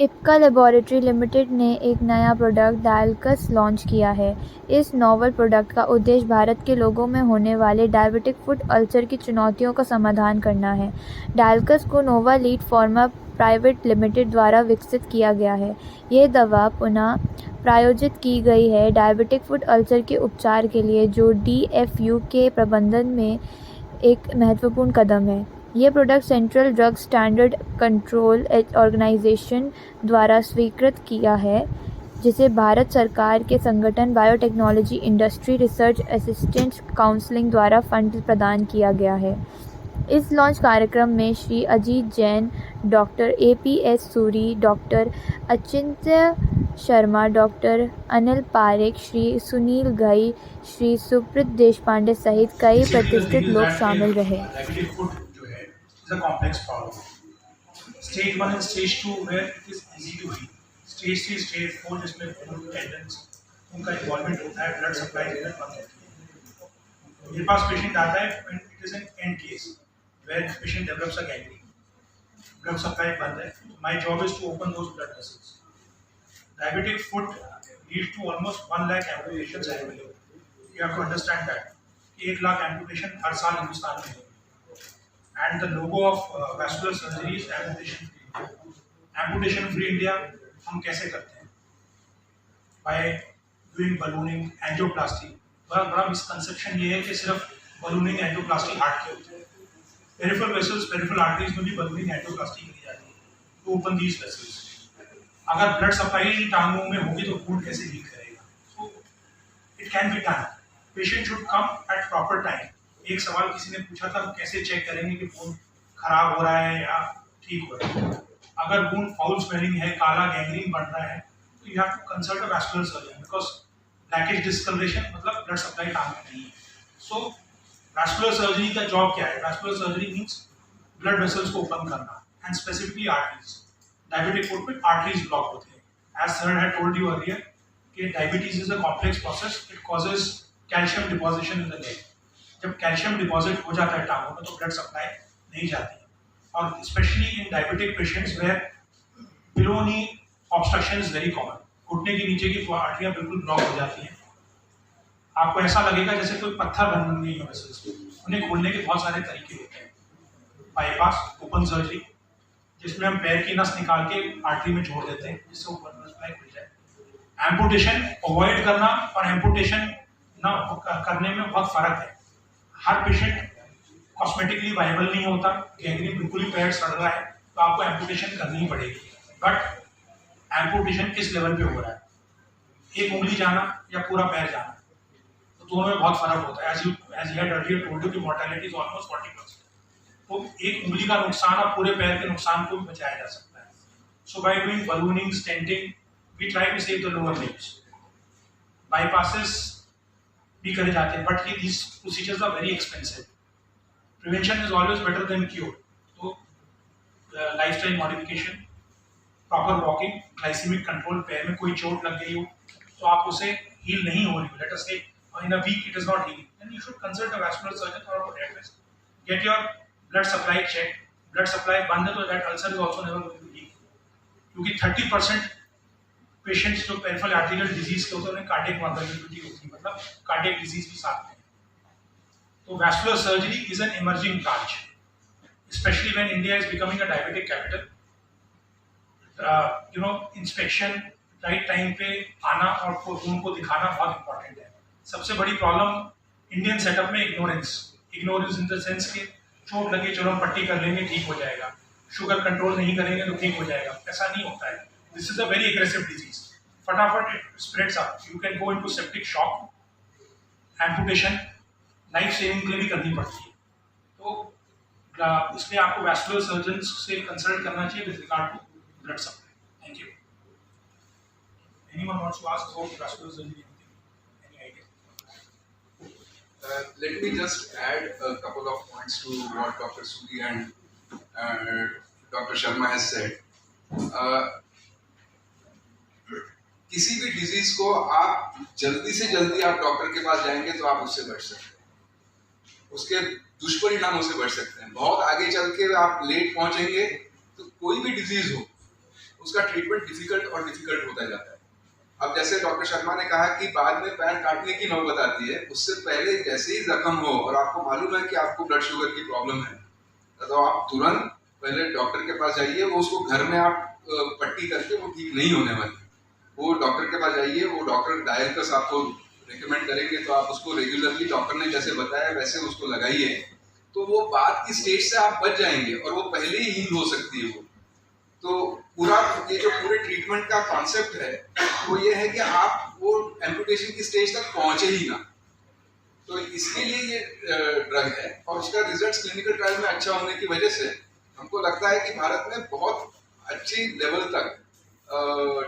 Ipca laboratory limited ने एक नया प्रोडक्ट डायल्कस लॉन्च किया है। इस नोवेल प्रोडक्ट का उद्देश्य भारत के लोगों में होने वाले डायबिटिक फुट अल्सर की चुनौतियों का समाधान करना है। डायल्कस को नोवा लीड फार्मा प्राइवेट लिमिटेड द्वारा विकसित किया गया है। यह दवा पुनः प्रायोजित की गई है डायबिटिक फुट अल्सर के उपचार के लिए, जो DFU के प्रबंधन में एक महत्वपूर्ण कदम है। ये product central drug standard control organisation द्वारा स्वीकृत किया है, जिसे भारत सरकार के संगठन biotechnology industry research assistance council द्वारा फंड प्रदान किया गया है। इस लॉन्च कार्यक्रम में Shri Ajit Jain, doctor APS Suri, doctor Achintya Sharma, doctor Anil Parekh, Shri Sunil Ghai, Shri Supreet Deshpande सहित कई प्रतिष्ठित लोग शामिल रहे। डायबिटिक फुट जो है is a complex problem. Stage 1 and stage 2 where it is easy to heal. Stage 3 stage 4 जिसमें टेंडेंस उनका इन्वॉल्वमेंट होता है, ब्लड सप्लाई बंद होती है। मेरे पास पेशेंट आता है when it is an end case where patient develops a gangrene, blood supply बंद है। My job is to open those blood vessels. Diabetic foot leads to almost 1 lakh amputations annually. You have to understand that. 1 lakh amputation हर साल हिंदुस्तान में होगी. And the logo of vascular surgery is amputation free. Amputation free India हम कैसे करते हैं? By doing ballooning, angioplasty. बड़ा misconception ये है कि सिर्फ ballooning, angioplasty हार्ट के होते हैं. Peripheral vessels, peripheral arteries में भी ballooning, angioplasty करी जाती है. To open these vessels. अगर ब्लड सप्लाई टांगों में होगी तो खून कैसे लीक करेगा? So it can be done. Patient should come at proper time. एक सवाल किसी ने पूछा था, कैसे चेक करेंगे कि खून खराब हो रहा है या ठीक हो रहा है? अगर खून फाउल स्मेलिंग है, काला गैंग्रीन बन रहा है, तो you have to consult a vascular surgeon, because blockage discoloration मतलब ब्लड सप्लाई टांग में नहीं है। सो वैस्कुलर सर्जरी का जॉब क्या है? Vascular surgery means blood vessels को ओपन करना, and specifically arteries. Diabetic foot में आर्टरीज ब्लॉक होते हैं। As sir had told you earlier कि diabetes is a complex process, it causes calcium deposition in the leg. जब calcium deposit हो जाता है टांगों में तो ब्लड सप्लाई नहीं जाती है, और specially in diabetic patients where below knee obstruction is very common. घुटने के नीचे की आर्टरियां बिल्कुल ब्लॉक हो जाती हैं। आपको ऐसा लगेगा जैसे कोई पत्थर बन गई हो वेसल्स में। उन्हें खोलने के बहुत सारे तरीके होते हैं। बाईपास, ओपन सर्जरी, जिसमें हम पैर की नस निकाल के आर्टरी में जोड़ देते हैं जिससे ऊपर नस सप्लाई खुल जाए। एम्पुटेशन अवॉइड करना और एम्पुटेशन ना करने में बहुत फर्क है। हर पेशेंट कॉस्मेटिकली वायबल नहीं होता। गैंग्रीन बिल्कुल ही पैर सड़ रहा है तो आपको एम्पुटेशन करनी ही पड़ेगी। बट एम्पुटेशन किस लेवल पे हो रहा है? एक उंगली जाना या पूरा पैर जाना, तो दोनों में बहुत फर्क होता है। As you had earlier told you कि मोर्टेलिटी इज ऑलमोस्ट 40%। तो एक उंगली का नुकसान और पूरे पैर के नुकसान को भी बचाया जा सकता है। So by doing ballooning, stenting, we try to save the lower limbs. Bypasses भी करे जाते हैं, but these procedures are very expensive. Prevention is always better than cure. तो lifestyle modification, proper walking, glycaemic control, पैर में कोई चोट लग गई हो तो आप उसे हील नहीं हो रही हो, लेट अस से in a week it is not healing, then you should consult a vascular surgeon or a podiatrist. Get your blood supply checked. Blood supply बंद है तो that ulcer is also never going to heal. क्योंकि 30% patients जो peripheral arterial disease के होते हैं उन्हें cardiac morbidity होती है, मतलब कार्डियक डिजीज भी साथ में। तो vascular surgery is an emerging branch, specially when India is becoming a diabetic capital. Inspection right time पे आना और खून को दिखाना बहुत इंपॉर्टेंट है। सबसे बड़ी प्रॉब्लम इंडियन सेटअप में इग्नोरेंस इन द सेंस के चोट लगे चलो हम पट्टी कर लेंगे ठीक हो जाएगा, शुगर कंट्रोल नहीं करेंगे तो ठीक हो जाएगा, ऐसा नहीं होता है। This is a very aggressive disease, फटाफट it spreads up, you can go into septic shock, amputation life saving के लिए भी करनी पड़ती है। तो इसलिए आपको वैस्कुलर सर्जन से कंसल्ट करना चाहिए with regard to blood supply. Thank you. Anyone wants to ask about vascular surgery? Let me just add a couple of points to what Dr. Suri and Dr. Sharma has said. किसी भी disease को आप जल्दी से जल्दी आप doctor के पास जाएंगे तो आप उससे बच सकते हैं, उसके दुष्परिणामों से बच सकते हैं। बहुत आगे चल के आप लेट पहुंचेंगे तो कोई भी डिजीज हो उसका ट्रीटमेंट डिफिकल्ट और डिफिकल्ट होता जाता है। अब जैसे डॉक्टर शर्मा ने कहा कि बाद में पैर काटने की नौबत आती है, उससे पहले जैसे ही जख्म हो और आपको मालूम है कि आपको ब्लड शुगर की प्रॉब्लम है, तो आप तुरंत पहले डॉक्टर के पास जाइए। वो उसको घर में आप पट्टी करके वो ठीक नहीं होने वाली, वो डॉक्टर के पास जाइए। वो डॉक्टर डायल्कस आपको रिकमेंड करेंगे, तो आप उसको रेगुलरली डॉक्टर ने जैसे बताया वैसे उसको लगाइए, तो वो बाद की स्टेज से आप बच जाएंगे और वो पहले ही हील हो सकती है। वो तो पूरा ये जो पूरे ट्रीटमेंट का कॉन्सेप्ट है वो ये है कि आप वो एम्पुटेशन की स्टेज तक पहुंचे ही ना। तो इसके लिए ये ड्रग है और उसका रिजल्ट क्लिनिकल ट्रायल में अच्छा होने की वजह से हमको लगता है कि भारत में बहुत अच्छी लेवल तक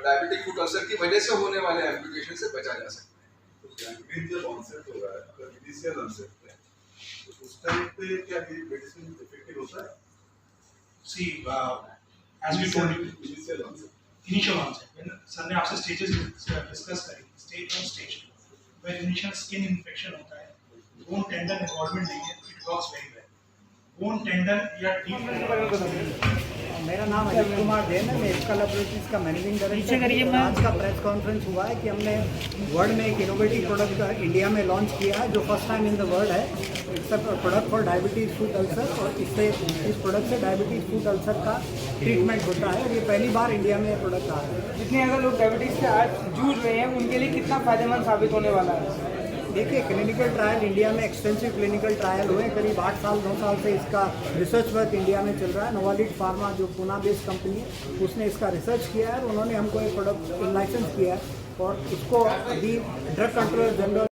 डायबिटिक फुट अल्सर की वजह से होने वाले एम्पुटेशन से बचा जा सकता है। तो गैंग्रीन जब ऑनसेट हो रहा है, अगर इनिशियल ऑनसेट है, तो उस टाइम पे क्या ये मेडिसिन इफेक्टिव होता है? See, as we told you, initial onset, initial onset. When sir ने आपसे stages discuss करी, stage 1, stage 2, when initial skin infection होता है, bone tendon involvement नहीं है, it works very well. Bone tendon या deep मेरा नाम अजय कुमार जैन है, मैं इसका लैबोरेटरीज का मैनेजिंग डायरेक्टर हूँ। आज का प्रेस कॉन्फ्रेंस हुआ है कि हमने वर्ल्ड में एक इनोवेटिव प्रोडक्ट इंडिया में लॉन्च किया है, जो first time in the world है। It's a product for diabetes foot ulcer, और इस प्रोडक्ट से डायबिटीज़ फुट अल्सर का ट्रीटमेंट होता है, और ये पहली बार इंडिया में ये प्रोडक्ट आ रहा है। जितने अगर लोग डायबिटीज़ से आज जूझ रहे हैं उनके लिए कितना फायदेमंद साबित होने वाला है? देखिए, क्लिनिकल ट्रायल इंडिया में एक्सटेंसिव क्लिनिकल ट्रायल हुए, करीब 8 साल 9 साल से इसका रिसर्च वर्क इंडिया में चल रहा है। नोवालिड फार्मा जो पूना बेस्ड कंपनी है, उसने इसका रिसर्च किया है और उन्होंने हमको एक प्रोडक्ट लाइसेंस किया है, और इसको अभी ड्रग कंट्रोलर जनरल